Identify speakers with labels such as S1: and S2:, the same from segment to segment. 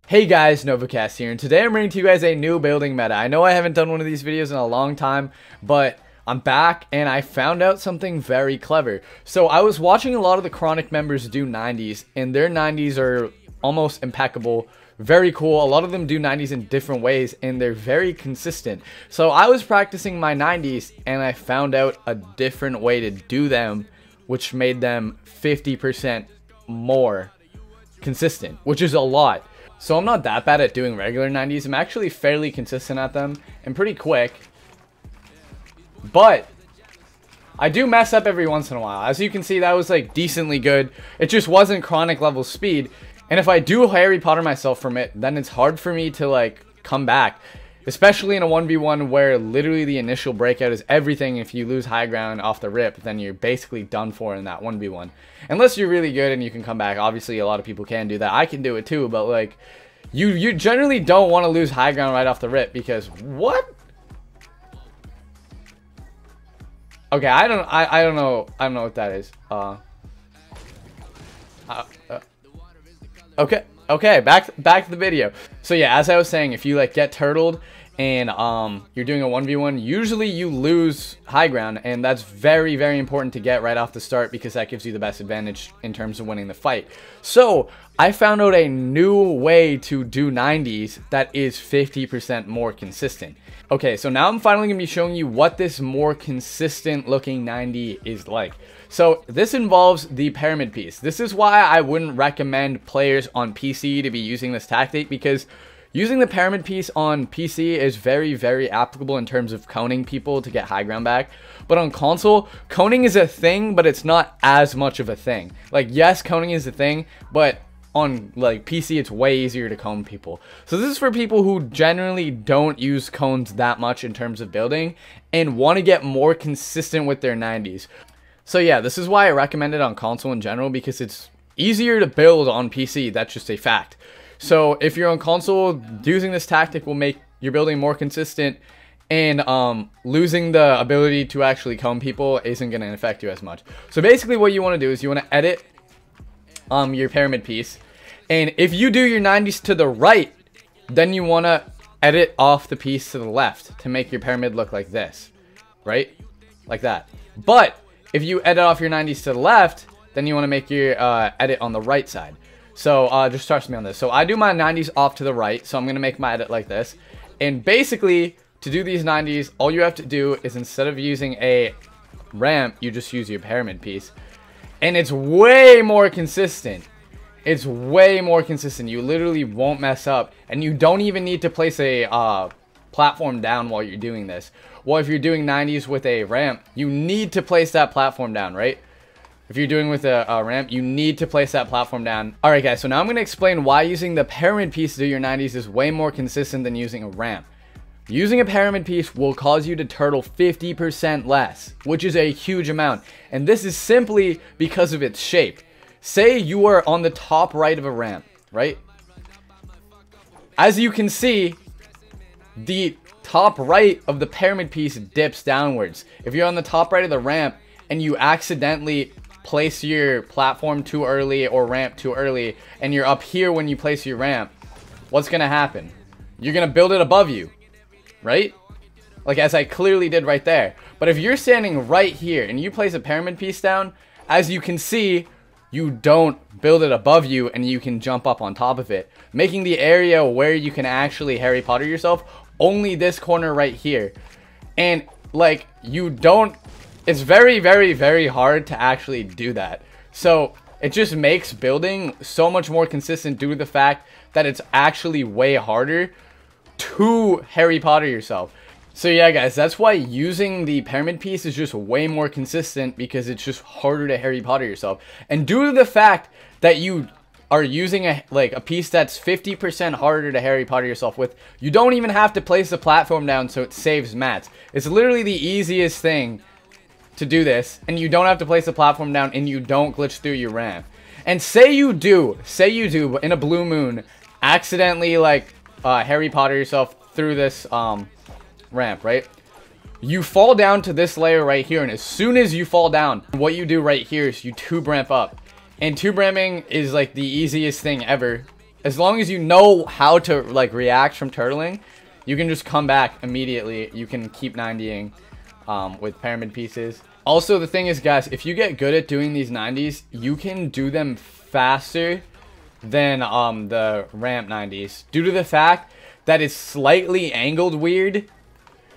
S1: Hey guys, Novacast here, and today I'm bringing to you guys a new building meta. I know I haven't done one of these videos in a long time, but I'm back and I found out something very clever. So I was watching a lot of the Chronic members do 90s, and their 90s are almost impeccable, very cool. A lot of them do 90s in different ways, and they're very consistent. So I was practicing my 90s, and I found out a different way to do them, which made them 50% more consistent, which is a lot. So I'm not that bad at doing regular 90s. I'm actually fairly consistent at them and pretty quick. But I do mess up every once in a while. As you can see, that was like decently good. It just wasn't Chronic level speed. And if I do Harry Potter myself from it, then it's hard for me to like come back. Especially in a 1v1 where literally the initial breakout is everything. If you lose high ground off the rip, then you're basically done for in that 1v1. Unless you're really good and you can come back. Obviously, a lot of people can do that. I can do it too, but like, you generally don't want to lose high ground right off the rip because what? Okay, I don't know what that is. Okay, back to the video. So yeah, as I was saying, if you like get turtled and you're doing a 1v1, usually you lose high ground, and that's very, very important to get right off the start because that gives you the best advantage in terms of winning the fight. So I found out a new way to do 90s that is 50% more consistent. Okay, so now I'm finally going to be showing you what this more consistent looking 90 is like. So this involves the pyramid piece. This is why I wouldn't recommend players on PC to be using this tactic, because using the pyramid piece on PC is very, very applicable in terms of coning people to get high ground back. But on console, coning is a thing, but it's not as much of a thing. Like, yes, coning is a thing, but on like PC, it's way easier to cone people. So this is for people who generally don't use cones that much in terms of building and want to get more consistent with their 90s. So yeah, this is why I recommend it on console in general, because it's easier to build on PC. That's just a fact. So if you're on console, using this tactic will make your building more consistent, and losing the ability to actually cone people isn't going to affect you as much. So basically what you want to do is you want to edit your pyramid piece, and if you do your 90s to the right, then you want to edit off the piece to the left to make your pyramid look like this, right? Like that. But if you edit off your 90s to the left, then you want to make your edit on the right side. So just trust me on this. So I do my 90s off to the right, so I'm going to make my edit like this. And basically, to do these 90s, all you have to do is, instead of using a ramp, you just use your pyramid piece. And it's way more consistent. It's way more consistent. You literally won't mess up. And you don't even need to place a platform down while you're doing this. Well, if you're doing 90s with a ramp, you need to place that platform down, right? If you're doing with a ramp, you need to place that platform down. Alright guys, so now I'm going to explain why using the pyramid piece to do your 90s is way more consistent than using a ramp. Using a pyramid piece will cause you to turtle 50% less, which is a huge amount. And this is simply because of its shape. Say you are on the top right of a ramp, right? As you can see, the top right of the pyramid piece dips downwards. If you're on the top right of the ramp and you accidentally place your platform too early or ramp too early, and you're up here when you place your ramp, what's gonna happen? You're gonna build it above you, right? Like as I clearly did right there. But if you're standing right here and you place a pyramid piece down, as you can see, you don't build it above you and you can jump up on top of it, making the area where you can actually Harry Potter yourself only this corner right here. And like, you don't, it's very, very, very hard to actually do that. So it just makes building so much more consistent due to the fact that it's actually way harder to Harry Potter yourself. So yeah guys, that's why using the pyramid piece is just way more consistent, because it's just harder to Harry Potter yourself. And due to the fact that you are using a piece that's 50% harder to Harry Potter yourself with, you don't even have to place the platform down, so it saves mats. It's literally the easiest thing to do this, and you don't have to place the platform down, and you don't glitch through your ramp. And say you do in a blue moon accidentally like Harry Potter yourself through this ramp, right? You fall down to this layer right here, and as soon as you fall down, what you do right here is you tube ramp up. And tube ramming is like the easiest thing ever as long as you know how to like react from turtling, you can just come back immediately. You can keep 90ing with pyramid pieces. Also, the thing is, guys, if you get good at doing these 90s, you can do them faster than the ramp 90s due to the fact that it's slightly angled weird,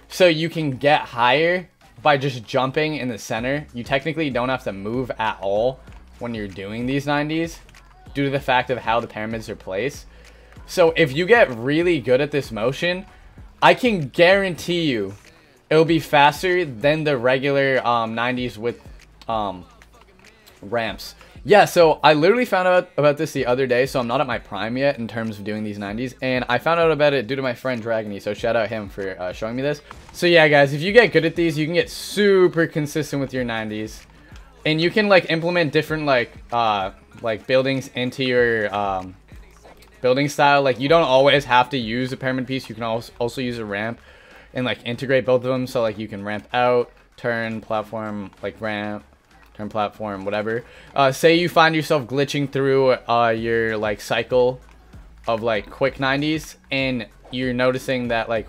S1: so you can get higher by just jumping in the center. You technically don't have to move at all when you're doing these 90s due to the fact of how the pyramids are placed. So if you get really good at this motion, I can guarantee you it'll be faster than the regular 90s with ramps. Yeah, so I literally found out about this the other day, so I'm not at my prime yet in terms of doing these 90s, and I found out about it due to my friend Dragony, so shout out him for showing me this. So yeah, guys, if you get good at these, you can get super consistent with your 90s, and you can like implement different like buildings into your building style. Like, you don't always have to use a pyramid piece. You can also use a ramp and like integrate both of them, so like you can ramp out, turn, platform, like ramp, turn, platform, whatever. Say you find yourself glitching through your like cycle of like quick 90s, and you're noticing that like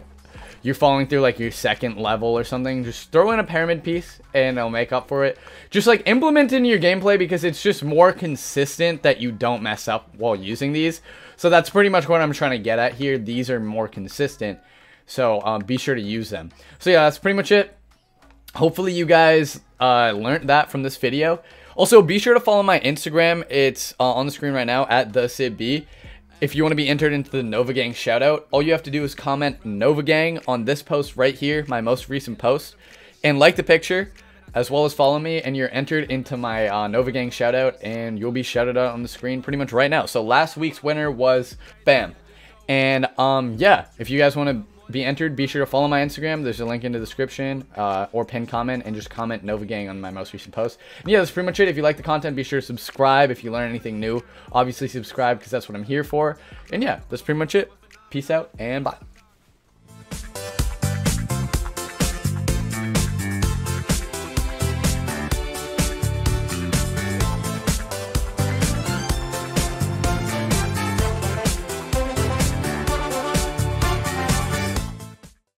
S1: you're falling through like your second level or something, just throw in a pyramid piece and it'll make up for it. Just like implement in your gameplay, because it's just more consistent that you don't mess up while using these. So that's pretty much what I'm trying to get at here. These are more consistent, so be sure to use them. So yeah, that's pretty much it. Hopefully you guys learned that from this video. Also, be sure to follow my Instagram. It's on the screen right now, at @TheSidB. If you want to be entered into the Nova Gang shoutout, all you have to do is comment Nova Gang on this post right here, my most recent post, and like the picture, as well as follow me, and you're entered into my Nova Gang shoutout, and you'll be shouted out on the screen pretty much right now. So last week's winner was Bam. And yeah, if you guys want to be entered, be sure to follow my Instagram. There's a link in the description, or pinned comment, and just comment Nova Gang on my most recent post. And yeah, that's pretty much it. If you like the content, be sure to subscribe. If you learn anything new, obviously subscribe, because that's what I'm here for. And yeah, that's pretty much it. Peace out and bye.